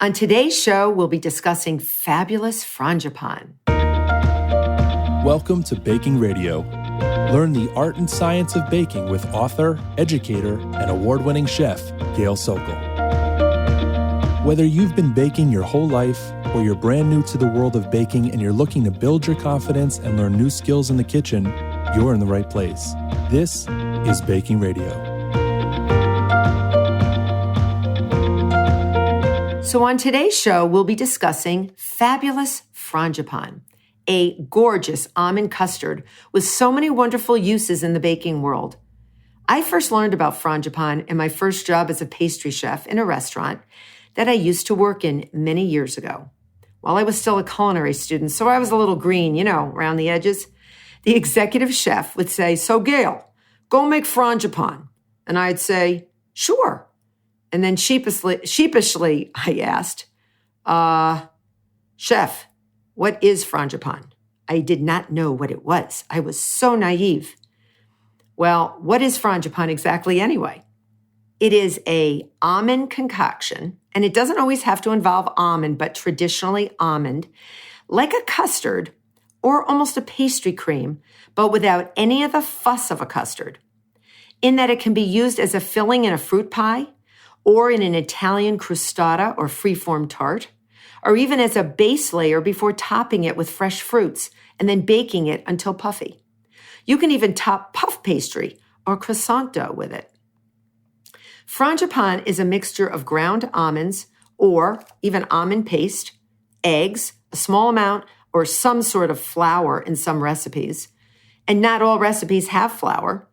On today's show, we'll be discussing fabulous Frangipane. Welcome to Baking Radio. Learn the art and science of baking with author, educator, and award-winning chef, Gail Sokol. Whether you've been baking your whole life or you're brand new to the world of baking and you're looking to build your confidence and learn new skills in the kitchen, you're in the right place. This is Baking Radio. So on today's show, we'll be discussing fabulous Frangipane, a gorgeous almond custard with so many wonderful uses in the baking world. I first learned about Frangipane in my first job as a pastry chef in a restaurant that I used to work in many years ago. While I was still a culinary student, so I was a little green, around the edges. The executive chef would say, "So Gail, go make Frangipane." And I'd say, "Sure." And then sheepishly, I asked, "Chef, what is Frangipane?" I did not know what it was. I was so naive. Well, what is Frangipane exactly anyway? It is a almond concoction, and it doesn't always have to involve almond, but traditionally almond, like a custard or almost a pastry cream, but without any of the fuss of a custard, in that it can be used as a filling in a fruit pie, or in an Italian crostata or freeform tart, or even as a base layer before topping it with fresh fruits and then baking it until puffy. You can even top puff pastry or croissant dough with it. Frangipane is a mixture of ground almonds or even almond paste, eggs, a small amount or some sort of flour in some recipes, and not all recipes have flour,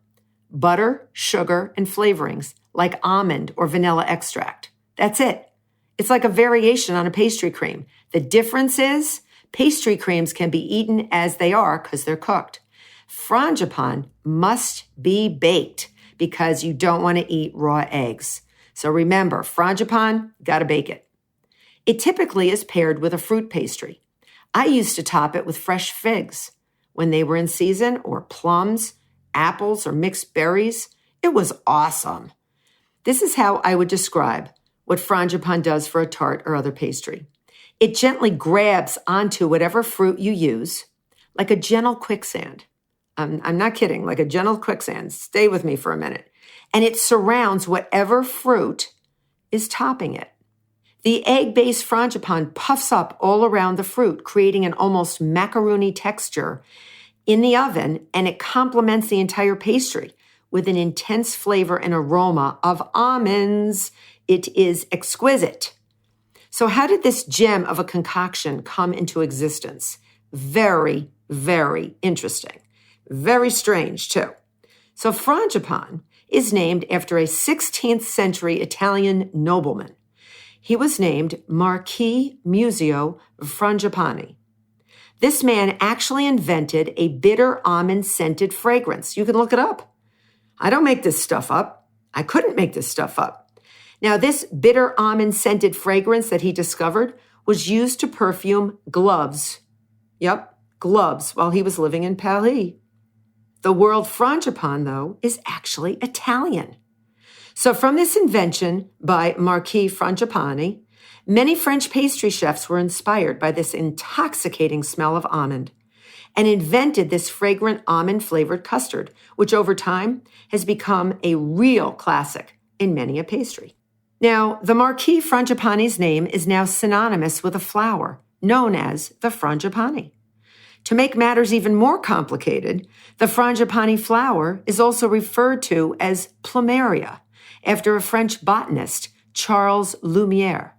butter, sugar, and flavorings like almond or vanilla extract. That's it. It's like a variation on a pastry cream. The difference is pastry creams can be eaten as they are because they're cooked. Frangipane must be baked because you don't want to eat raw eggs. So remember, Frangipane, gotta bake it. It typically is paired with a fruit pastry. I used to top it with fresh figs when they were in season, or plums, apples, or mixed berries. It was awesome. This is how I would describe what Frangipane does for a tart or other pastry. It gently grabs onto whatever fruit you use, like a gentle quicksand. I'm not kidding, like a gentle quicksand. Stay with me for a minute. And it surrounds whatever fruit is topping it. The egg-based Frangipane puffs up all around the fruit, creating an almost macaroni texture in the oven, and it complements the entire pastry with an intense flavor and aroma of almonds. It is exquisite. So how did this gem of a concoction come into existence? Very, very interesting. Very strange, too. So Frangipane is named after a 16th century Italian nobleman. He was named Marquis Muzio Frangipane. This man actually invented a bitter almond-scented fragrance. You can look it up. I don't make this stuff up. I couldn't make this stuff up. Now, this bitter almond-scented fragrance that he discovered was used to perfume gloves. Yep, gloves, while he was living in Paris. The word Frangipane, though, is actually Italian. So from this invention by Marquis Frangipane, many French pastry chefs were inspired by this intoxicating smell of almond and invented this fragrant almond-flavored custard, which over time has become a real classic in many a pastry. Now, the Marquis Frangipane's name is now synonymous with a flour known as the Frangipane. To make matters even more complicated, the Frangipane flower is also referred to as plumeria, after a French botanist, Charles Lumiere.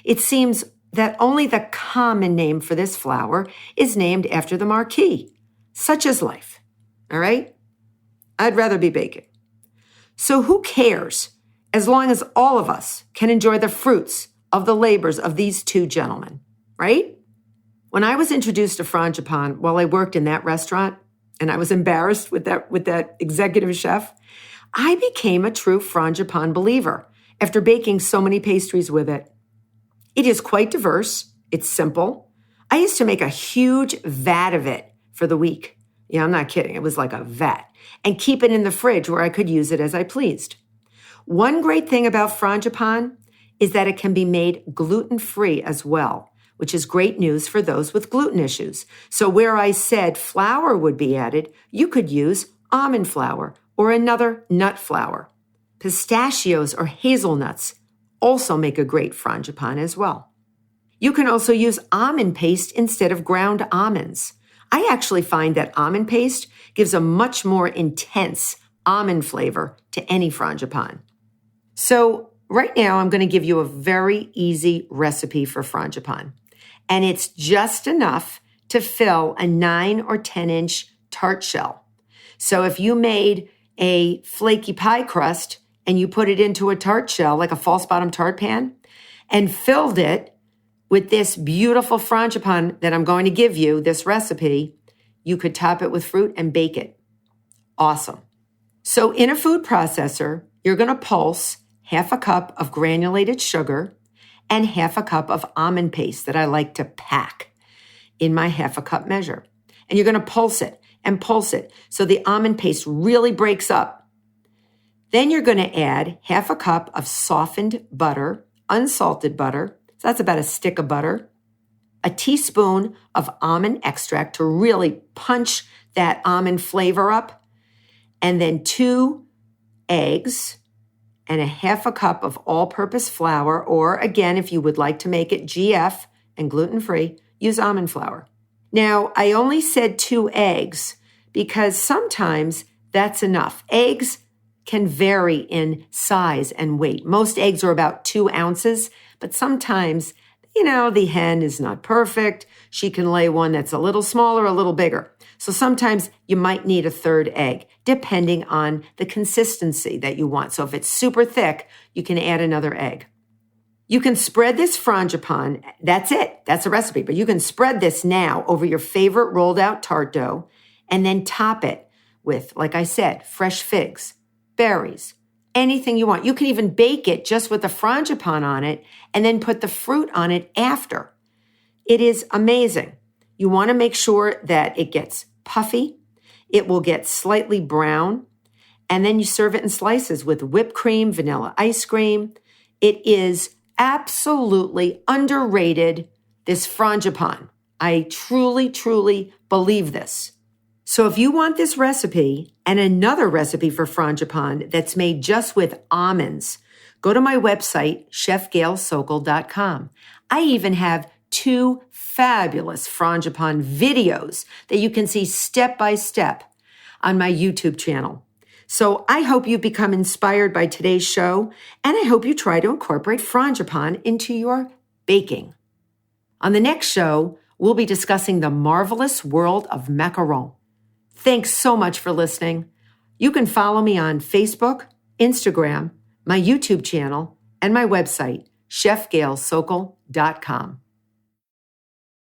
It seems that only the common name for this flower is named after the Marquis. Such is life, all right? I'd rather be baking. So who cares, as long as all of us can enjoy the fruits of the labors of these two gentlemen, right? When I was introduced to Frangipane while I worked in that restaurant, and I was embarrassed with that executive chef, I became a true Frangipane believer after baking so many pastries with it. It is quite diverse. It's simple. I used to make a huge vat of it for the week. Yeah, I'm not kidding. It was like a vat. And keep it in the fridge where I could use it as I pleased. One great thing about Frangipane is that it can be made gluten-free as well, which is great news for those with gluten issues. So where I said flour would be added, you could use almond flour or another nut flour. Pistachios or hazelnuts also make a great frangipane as well. You can also use almond paste instead of ground almonds. I actually find that almond paste gives a much more intense almond flavor to any frangipane. So right now I'm going to give you a very easy recipe for frangipane. And it's just enough to fill a 9 or 10-inch tart shell. So if you made a flaky pie crust and you put it into a tart shell, like a false bottom tart pan, and filled it with this beautiful frangipane that I'm going to give you, this recipe, you could top it with fruit and bake it. Awesome. So in a food processor, you're going to pulse half a cup of granulated sugar and half a cup of almond paste that I like to pack in my half a cup measure. And you're going to pulse it and pulse it so the almond paste really breaks up. Then you're going to add half a cup of softened butter, unsalted butter. So that's about a stick of butter. A teaspoon of almond extract to really punch that almond flavor up. And then 2 eggs and a half a cup of all-purpose flour, or again, if you would like to make it GF and gluten-free, use almond flour. Now, I only said 2 eggs because sometimes that's enough. Eggs can vary in size and weight. Most eggs are about 2 ounces, but sometimes, the hen is not perfect. She can lay one that's a little smaller, a little bigger. So sometimes you might need a 3rd egg, depending on the consistency that you want. So if it's super thick, you can add another egg. You can spread this frangipane. That's it. That's a recipe. But you can spread this now over your favorite rolled out tart dough and then top it with, like I said, fresh figs, berries, anything you want. You can even bake it just with the frangipane on it and then put the fruit on it after. It is amazing. You want to make sure that it gets puffy. It will get slightly brown. And then you serve it in slices with whipped cream, vanilla ice cream. It is absolutely underrated, this frangipane. I truly, truly believe this. So if you want this recipe and another recipe for frangipane that's made just with almonds, go to my website, chefgailsokol.com. I even have 2 fabulous frangipane videos that you can see step by step on my YouTube channel. So I hope you've become inspired by today's show, and I hope you try to incorporate frangipane into your baking. On the next show, we'll be discussing the marvelous world of macarons. Thanks so much for listening. You can follow me on Facebook, Instagram, my YouTube channel, and my website, chefgailsokol.com.